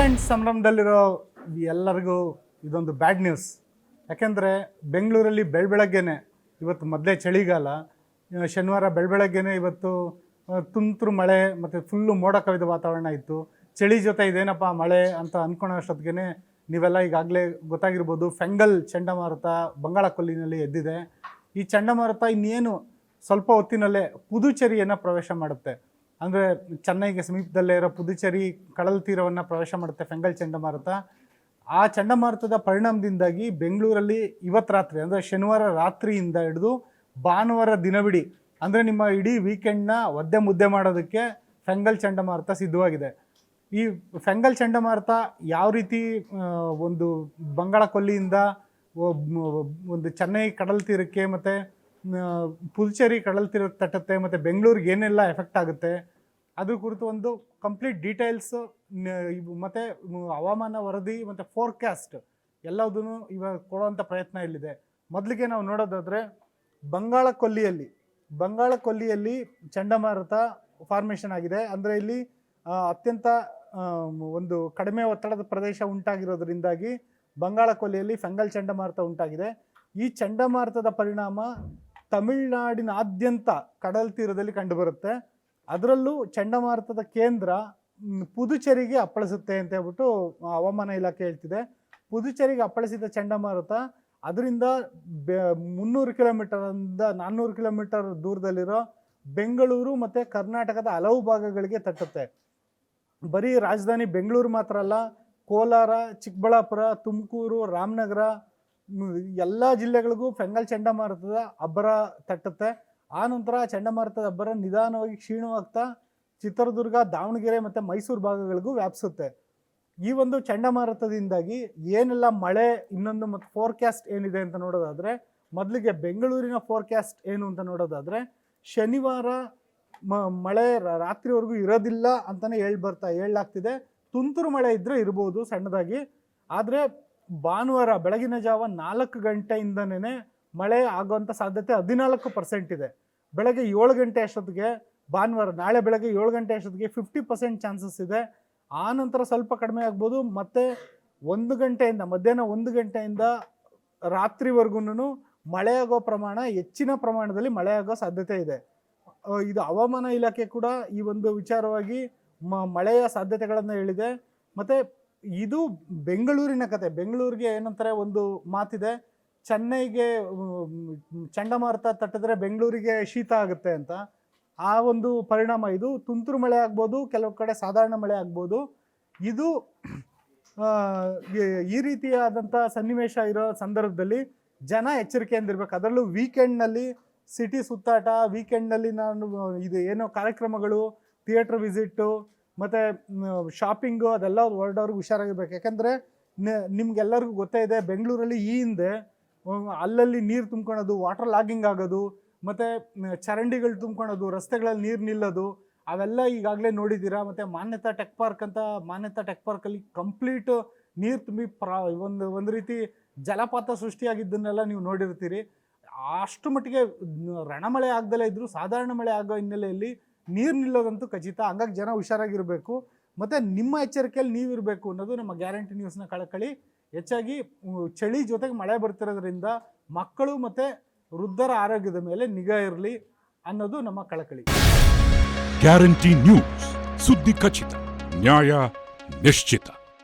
Weekend ಸಂಭ್ರಮದಲ್ಲಿರೋ ಎಲ್ಲರಿಗೂ ಇದೊಂದು bad news. ಯಾಕೆಂದರೆ ಬೆಂಗಳೂರಲ್ಲಿ ಬೆಳಗ್ಗೆನೆ ಇವತ್ತು ಮೊದಲೇ ಚಳಿಗಾಲ, ಶನಿವಾರ ಬೆಳಗ್ಗೆನೆ ಇವತ್ತು ತುಂತುರು ಮಳೆ ಮತ್ತು ಫುಲ್ಲು ಮೋಡ ಕವಿದ ವಾತಾವರಣ ಇತ್ತು. ಚಳಿ ಜೊತೆ ಇದೇನಪ್ಪ ಮಳೆ ಅಂತ ಅಂದ್ಕೊಳ್ಳೋ ಅಷ್ಟೊತ್ತಿಗೆ ನೀವೆಲ್ಲ ಈಗಾಗಲೇ ಗೊತ್ತಾಗಿರ್ಬೋದು, ಫೆಂಗಲ್ ಚಂಡಮಾರುತ ಬಂಗಾಳ ಕೊಲ್ಲಿನಲ್ಲಿ ಎದ್ದಿದೆ. ಈ ಚಂಡಮಾರುತ ಇನ್ನೇನು ಸ್ವಲ್ಪ ಹೊತ್ತಿನಲ್ಲೇ ಪುದುಚೇರಿಯನ್ನು ಪ್ರವೇಶ ಮಾಡುತ್ತೆ. ಅಂದರೆ ಚೆನ್ನೈಗೆ ಸಮೀಪದಲ್ಲೇ ಇರೋ ಪುದುಚೇರಿ ಕಡಲ ತೀರವನ್ನು ಪ್ರವೇಶ ಮಾಡುತ್ತೆ ಫೆಂಗಲ್ ಚಂಡಮಾರುತ. ಆ ಚಂಡಮಾರುತದ ಪರಿಣಾಮದಿಂದಾಗಿ ಬೆಂಗಳೂರಲ್ಲಿ ಇವತ್ತು ರಾತ್ರಿ ಅಂದರೆ ಶನಿವಾರ ರಾತ್ರಿಯಿಂದ ಹಿಡಿದು ಭಾನುವಾರ ದಿನವಿಡೀ ಅಂದರೆ ನಿಮ್ಮ ಇಡೀ ವೀಕೆಂಡ್ನ ಒದ್ದೆ ಮುದ್ದೆ ಮಾಡೋದಕ್ಕೆ ಫೆಂಗಲ್ ಚಂಡಮಾರುತ ಸಿದ್ಧವಾಗಿದೆ. ಈ ಫೆಂಗಲ್ ಚಂಡಮಾರುತ ಯಾವ ರೀತಿ ಒಂದು ಬಂಗಾಳ ಕೊಲ್ಲಿಯಿಂದ ಒಂದು ಚೆನ್ನೈ ಕಡಲ ತೀರಕ್ಕೆ ಮತ್ತು ಪುದುಚೇರಿ ಕಡಲ ತೀರಕ್ಕೆ ತಟ್ಟುತ್ತೆ ಮತ್ತು ಬೆಂಗಳೂರಿಗೆ ಏನೆಲ್ಲ ಎಫೆಕ್ಟ್ ಆಗುತ್ತೆ ಅದ್ರ ಕುರಿತು ಒಂದು ಕಂಪ್ಲೀಟ್ ಡೀಟೇಲ್ಸ್ ಮತ್ತು ಹವಾಮಾನ ವರದಿ ಮತ್ತು ಫೋರ್ಕಾಸ್ಟ್ ಎಲ್ಲದೂ ಇವಾಗ ಕೊಡುವಂಥ ಪ್ರಯತ್ನ ಇಲ್ಲಿದೆ. ಮೊದಲಿಗೆ ನಾವು ನೋಡೋದಾದರೆ ಬಂಗಾಳ ಕೊಲ್ಲಿಯಲ್ಲಿ ಚಂಡಮಾರುತ ಫಾರ್ಮೇಷನ್ ಆಗಿದೆ. ಅಂದರೆ ಇಲ್ಲಿ ಅತ್ಯಂತ ಒಂದು ಕಡಿಮೆ ಒತ್ತಡದ ಪ್ರದೇಶ ಉಂಟಾಗಿರೋದ್ರಿಂದಾಗಿ ಬಂಗಾಳ ಕೊಲ್ಲಿಯಲ್ಲಿ ಫೆಂಗಲ್ ಚಂಡಮಾರುತ ಉಂಟಾಗಿದೆ. ಈ ಚಂಡಮಾರುತದ ಪರಿಣಾಮ ತಮಿಳುನಾಡಿನಾದ್ಯಂತ ಕಡಲ ತೀರದಲ್ಲಿ ಕಂಡುಬರುತ್ತೆ. ಅದರಲ್ಲೂ ಚಂಡಮಾರುತದ ಕೇಂದ್ರ ಪುದುಚೇರಿಗೆ ಅಪ್ಪಳಿಸುತ್ತೆ ಅಂತ ಹೇಳ್ಬಿಟ್ಟು ಹವಾಮಾನ ಇಲಾಖೆ ಹೇಳ್ತಿದೆ. ಪುದುಚೇರಿಗೆ ಅಪ್ಪಳಿಸಿದ ಚಂಡಮಾರುತ ಅದರಿಂದ 300 ಕಿಲೋಮೀಟರಿಂದ 400 ಕಿಲೋಮೀಟರ್ ದೂರದಲ್ಲಿರೋ ಬೆಂಗಳೂರು ಮತ್ತು ಕರ್ನಾಟಕದ ಹಲವು ಭಾಗಗಳಿಗೆ ತಟ್ಟುತ್ತೆ. ಬರೀ ರಾಜಧಾನಿ ಬೆಂಗಳೂರು ಮಾತ್ರ ಅಲ್ಲ, ಕೋಲಾರ, ಚಿಕ್ಕಬಳ್ಳಾಪುರ, ತುಮಕೂರು, ರಾಮನಗರ ಎಲ್ಲ ಜಿಲ್ಲೆಗಳಿಗೂ ಫೆಂಗಲ್ ಚಂಡಮಾರುತದ ಅಬ್ಬರ ತಟ್ಟುತ್ತೆ. ಆ ನಂತರ ಚಂಡಮಾರುತದ ಅಬ್ಬರ ನಿಧಾನವಾಗಿ ಕ್ಷೀಣವಾಗ್ತಾ ಚಿತ್ರದುರ್ಗ, ದಾವಣಗೆರೆ ಮತ್ತು ಮೈಸೂರು ಭಾಗಗಳಿಗೂ ವ್ಯಾಪಿಸುತ್ತೆ. ಈ ಒಂದು ಚಂಡಮಾರುತದಿಂದಾಗಿ ಏನೆಲ್ಲ ಮಳೆ ಇನ್ನೊಂದು ಮತ್ತು ಫೋರ್ಕ್ಯಾಸ್ಟ್ ಏನಿದೆ ಅಂತ ನೋಡೋದಾದರೆ, ಮೊದಲಿಗೆ ಬೆಂಗಳೂರಿನ ಫೋರ್ಕ್ಯಾಸ್ಟ್ ಏನು ಅಂತ ನೋಡೋದಾದರೆ, ಶನಿವಾರ ಮಳೆ ರಾತ್ರಿವರೆಗೂ ಇರೋದಿಲ್ಲ ಅಂತಲೇ ಹೇಳಲಾಗ್ತಿದೆ. ತುಂತುರು ಮಳೆ ಇದ್ದರೆ ಇರ್ಬೋದು ಸಣ್ಣದಾಗಿ, ಆದರೆ ಭಾನುವಾರ ಬೆಳಗಿನ ಜಾವ 4 ಗಂಟೆಯಿಂದನೇ ಮಳೆ ಆಗುವಂಥ ಸಾಧ್ಯತೆ 14% ಇದೆ. ಬೆಳಗ್ಗೆ 7 ಗಂಟೆ ಅಷ್ಟೊತ್ತಿಗೆ ಭಾನುವಾರ ನಾಳೆ ಬೆಳಗ್ಗೆ 7 ಗಂಟೆ ಅಷ್ಟೊತ್ತಿಗೆ 50% ಚಾನ್ಸಸ್ ಇದೆ. ಆ ನಂತರ ಸ್ವಲ್ಪ ಕಡಿಮೆ ಆಗ್ಬೋದು. ಮತ್ತು 1 ಗಂಟೆಯಿಂದ ಮಧ್ಯಾಹ್ನ 1 ಗಂಟೆಯಿಂದ ರಾತ್ರಿವರೆಗೂ ಮಳೆಯಾಗೋ ಪ್ರಮಾಣ ಹೆಚ್ಚಿನ ಪ್ರಮಾಣದಲ್ಲಿ ಮಳೆಯಾಗೋ ಸಾಧ್ಯತೆ ಇದೆ. ಇದು ಹವಾಮಾನ ಇಲಾಖೆ ಕೂಡ ಈ ಒಂದು ವಿಚಾರವಾಗಿ ಮಳೆಯ ಸಾಧ್ಯತೆಗಳನ್ನು ಹೇಳಿದೆ. ಮತ್ತು ಇದು ಬೆಂಗಳೂರಿನ ಕತೆ. ಬೆಂಗಳೂರಿಗೆ ಏನಂತಾರೆ ಒಂದು ಮಾತಿದೆ, ಚೆನ್ನೈಗೆ ಚಂಡಮಾರುತ ತಟ್ಟಿದ್ರೆ ಬೆಂಗಳೂರಿಗೆ ಶೀತ ಆಗುತ್ತೆ ಅಂತ. ಆ ಒಂದು ಪರಿಣಾಮ ಇದು. ತುಂತುರು ಮಳೆ ಆಗ್ಬೋದು, ಕೆಲವು ಕಡೆ ಸಾಧಾರಣ ಮಳೆ ಆಗ್ಬೋದು. ಇದು ಈ ರೀತಿಯಾದಂಥ ಸನ್ನಿವೇಶ ಇರೋ ಸಂದರ್ಭದಲ್ಲಿ ಜನ ಎಚ್ಚರಿಕೆಯಿಂದಿರ್ಬೇಕು. ಅದರಲ್ಲೂ ವೀಕೆಂಡ್ನಲ್ಲಿ ಸಿಟಿ ಸುತ್ತಾಟ, ವೀಕೆಂಡ್ನಲ್ಲಿ ಇದು ಏನೋ ಕಾರ್ಯಕ್ರಮಗಳು, ಥಿಯೇಟ್ರ್ ವಿಸಿಟ್ಟು ಮತ್ತು ಶಾಪಿಂಗು ಅದೆಲ್ಲ ಹೊರಡೋರ್ಗೆ ಹುಷಾರಾಗಿರ್ಬೇಕು. ಯಾಕೆಂದರೆ ನಿಮ್ಗೆಲ್ಲರಿಗೂ ಗೊತ್ತೇ ಇದೆ, ಬೆಂಗಳೂರಲ್ಲಿ ಈ ಹಿಂದೆ ಅಲ್ಲಲ್ಲಿ ನೀರು ತುಂಬ್ಕೊಳೋದು, ವಾಟರ್ ಲಾಗಿಂಗ್ ಆಗೋದು ಮತ್ತು ಚರಂಡಿಗಳು ತುಂಬ್ಕೊಳೋದು, ರಸ್ತೆಗಳಲ್ಲಿ ನೀರು ನಿಲ್ಲೋದು ಅವೆಲ್ಲ ಈಗಾಗಲೇ ನೋಡಿದ್ದೀರಾ. ಮತ್ತು ಮಾನ್ಯತಾ ಟೆಕ್ ಪಾರ್ಕಲ್ಲಿ ಕಂಪ್ಲೀಟ್ ನೀರು ತುಂಬಿ ಒಂದು ರೀತಿ ಜಲಪಾತ ಸೃಷ್ಟಿಯಾಗಿದ್ದನ್ನೆಲ್ಲ ನೀವು ನೋಡಿರ್ತೀರಿ. ಅಷ್ಟು ಮಟ್ಟಿಗೆ ರಣಮಳೆ ಆಗದಲ್ಲೇ ಇದ್ದರೂ ಸಾಧಾರಣ ಮಳೆ ಆಗೋ ಹಿನ್ನೆಲೆಯಲ್ಲಿ ನೀರು ನಿಲ್ಲೋದಂತೂ ಖಚಿತ. ಹಂಗಾಗಿ ಜನ ಹುಷಾರಾಗಿರಬೇಕು ಮತ್ತು ನಿಮ್ಮ ಎಚ್ಚರಿಕೆಯಲ್ಲಿ ನೀವಿರಬೇಕು ಅನ್ನೋದು ನಮ್ಮ ಗ್ಯಾರಂಟಿ ನ್ಯೂಸ್ನ ಕಳಕಳಿ. ಹೆಚ್ಚಾಗಿ ಚಳಿ ಜೊತೆಗೆ ಮಳೆ ಬರ್ತಿರೋದ್ರಿಂದ ಮಕ್ಕಳು ಮತ್ತು ವೃದ್ಧರ ಆರೋಗ್ಯದ ಮೇಲೆ ನಿಗಾ ಇರಲಿ ಅನ್ನೋದು ನಮ್ಮ ಕಳಕಳಿ. ಗ್ಯಾರಂಟಿ ನ್ಯೂಸ್, ಸುದ್ದಿ ಖಚಿತ, ನ್ಯಾಯ ನಿಶ್ಚಿತ.